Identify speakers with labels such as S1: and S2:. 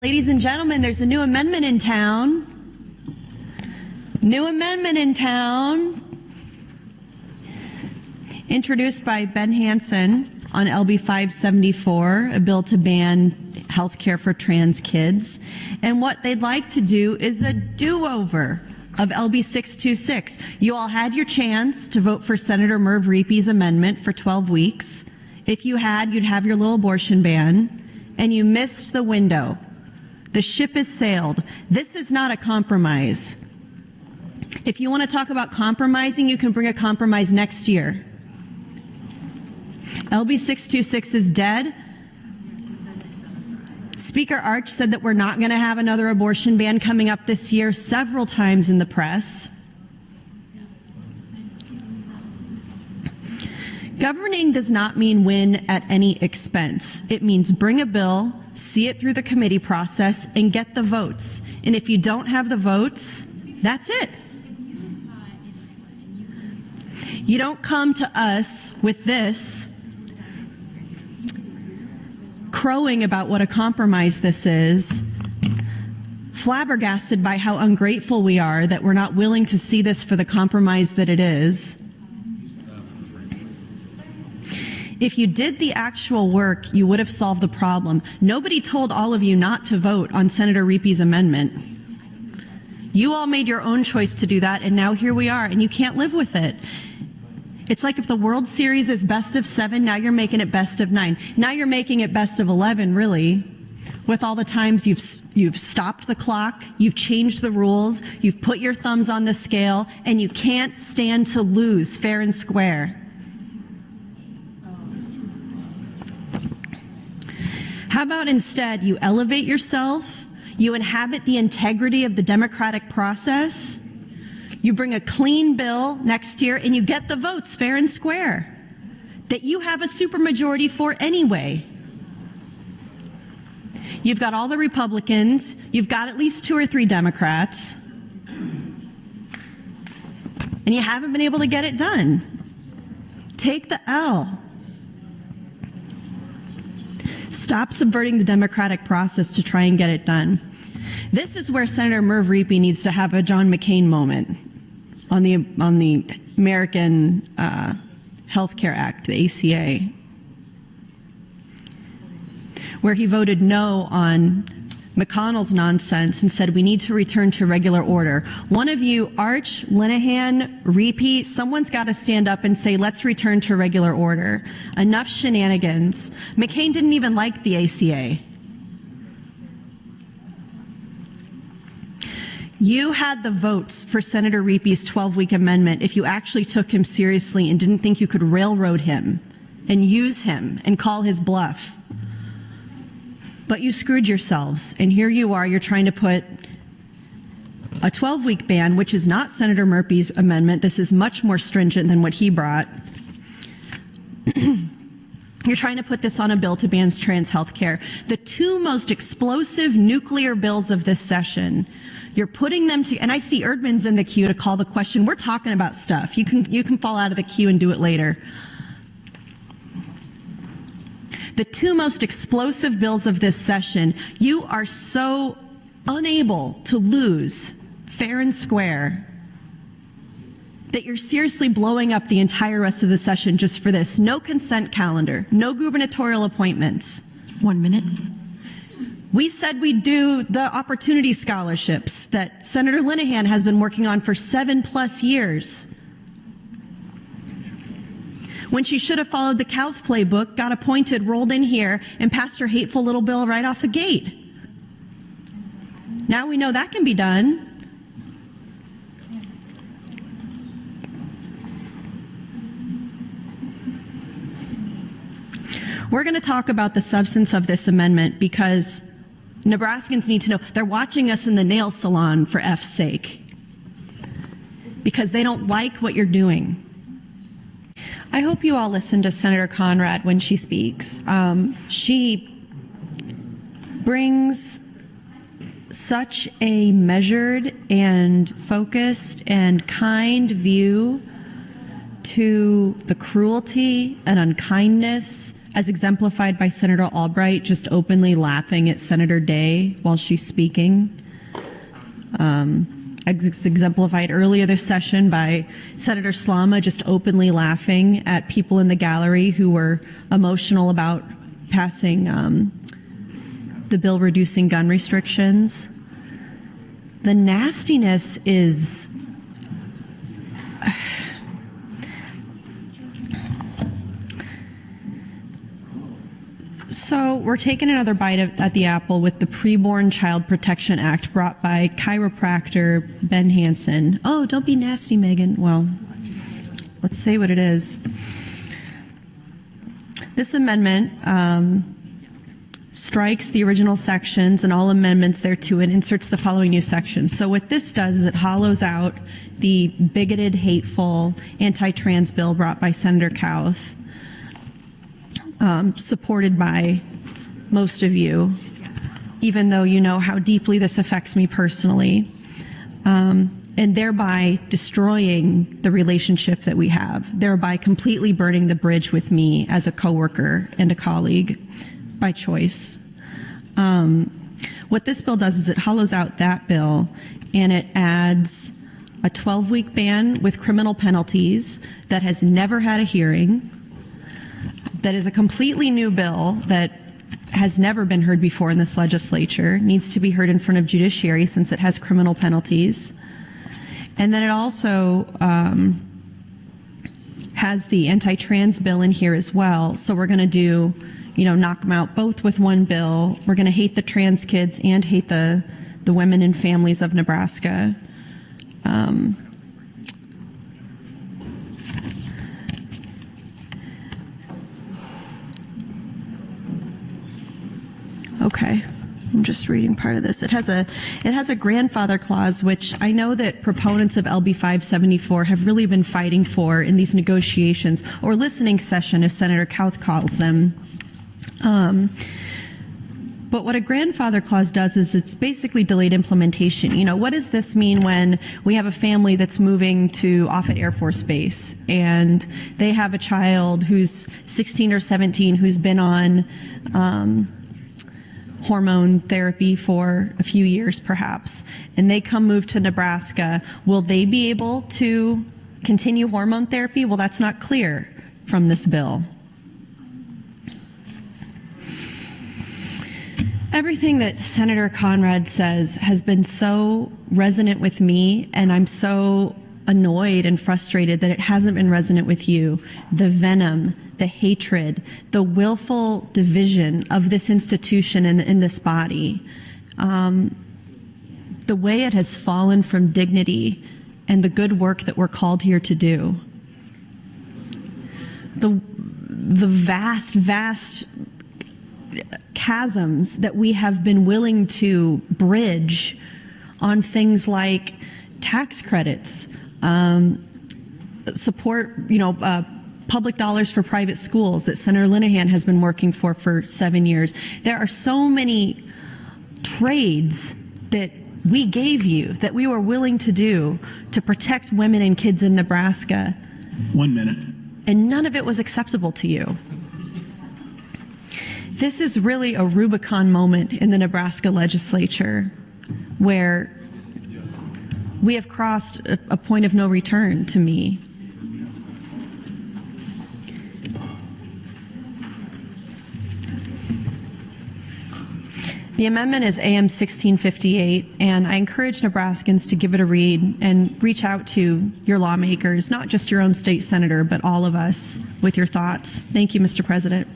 S1: Ladies and gentlemen, there's a new amendment in town. New amendment in town. Introduced by Ben Hansen on LB 574, a bill to ban health care for trans kids. And what they'd like to do is a do-over of LB 626. You all had your chance to vote for Senator Merv Reepe's amendment for 12 weeks. If you had, you'd have your little abortion ban, and you missed the window. The ship has sailed. This is not a compromise. If you want to talk about compromising, you can bring a compromise next year. LB 626 is dead. Speaker Arch said that we're not going to have another abortion ban coming up this year several times in the press. Governing does not mean win at any expense. It means bring a bill, see it through the committee process, and get the votes. And if you don't have the votes, that's it. You don't come to us with this, crowing about what a compromise this is, flabbergasted by how ungrateful we are that we're not willing to see this for the compromise that it is. If you did the actual work, you would have solved the problem. Nobody told all of you not to vote on Senator Reepe's amendment. You all made your own choice to do that, and now here we are, and you can't live with it. It's like if the World Series is best of 7, now you're making it best of 9. Now you're making it best of 11, really, with all the times you've stopped the clock, you've changed the rules, you've put your thumbs on the scale, and you can't stand to lose fair and square. How about instead you elevate yourself, you inhabit the integrity of the democratic process, you bring a clean bill next year, and you get the votes fair and square that you have a supermajority for anyway. You've got all the Republicans, you've got at least 2 or 3 Democrats, and you haven't been able to get it done. Take the L. Stop subverting the democratic process to try and get it done. This is where Senator Merv Reepe needs to have a John McCain moment on the American Health Care Act, the ACA, where he voted no on McConnell's nonsense and said we need to return to regular order. One of you, Arch, Linehan, Reepe, someone's got to stand up and say, let's return to regular order. Enough shenanigans. McCain didn't even like the ACA. You had the votes for Senator Reepe's 12-week amendment if you actually took him seriously and didn't think you could railroad him and use him and call his bluff. But you screwed yourselves, and here you are, you're trying to put a 12-week ban, which is not Senator Murphy's amendment. This is much more stringent than what he brought. You're trying to put this on a bill to ban trans health care. The 2 most explosive nuclear bills of this session, you're putting them to, and I see Erdman's in the queue to call the question. We're talking about stuff. You can fall out of the queue and do it later. The 2 most explosive bills of this session, you are so unable to lose fair and square that you're seriously blowing up the entire rest of the session just for this. No consent calendar, no gubernatorial appointments.
S2: 1 minute.
S1: We said we'd do the opportunity scholarships that Senator Linehan has been working on for 7+ years. When she should have followed the Kauth playbook, got appointed, rolled in here, and passed her hateful little bill right off the gate. Now we know that can be done. We're going to talk about the substance of this amendment because Nebraskans need to know they're watching us in the nail salon for F's sake because they don't like what you're doing. I hope you all listen to Senator Conrad when she speaks. She brings such a measured and focused and kind view to the cruelty and unkindness as exemplified by Senator Albright just openly laughing at Senator Day while she's speaking. Exemplified earlier this session by Senator Slama just openly laughing at people in the gallery who were emotional about passing the bill reducing gun restrictions. The nastiness is so we're taking another bite at the apple with the Preborn Child Protection Act brought by chiropractor Ben Hansen. Oh, don't be nasty, Megan. Well, let's say what it is. This amendment strikes the original sections and all amendments thereto and inserts the following new sections. So what this does is it hollows out the bigoted, hateful, anti-trans bill brought by Senator Kauth, supported by most of you, even though you know how deeply this affects me personally, and thereby destroying the relationship that we have, thereby completely burning the bridge with me as a coworker and a colleague by choice. What this bill does is it hollows out that bill and it adds a 12-week ban with criminal penalties that has never had a hearing, that is a completely new bill that has never been heard before in this legislature, needs to be heard in front of judiciary since it has criminal penalties. And then it also has the anti-trans bill in here as well. So we're going to do, knock them out both with one bill. We're going to hate the trans kids and hate the women and families of Nebraska. Okay, I'm just reading part of this. It has a grandfather clause, which I know that proponents of LB 574 have really been fighting for in these negotiations, or listening session, as Senator Kauth calls them. But what a grandfather clause does is it's basically delayed implementation. What does this mean when we have a family that's moving to Offutt Air Force Base and they have a child who's 16 or 17 who's been on hormone therapy for a few years perhaps, and they move to Nebraska? Will they be able to continue hormone therapy? Well, that's not clear from this bill. Everything that Senator Conrad says has been so resonant with me, and I'm so annoyed and frustrated that it hasn't been resonant with you. The venom, the hatred, the willful division of this institution and in this body, the way it has fallen from dignity and the good work that we're called here to do. The vast chasms that we have been willing to bridge on things like tax credits, support, public dollars for private schools that Senator Linehan has been working for 7 years. There are so many trades that we gave you, that we were willing to do to protect women and kids in Nebraska.
S2: 1 minute.
S1: And none of it was acceptable to you. This is really a Rubicon moment in the Nebraska legislature where we have crossed a point of no return to me. The amendment is AM 1658, and I encourage Nebraskans to give it a read and reach out to your lawmakers, not just your own state senator, but all of us with your thoughts. Thank you, Mr. President.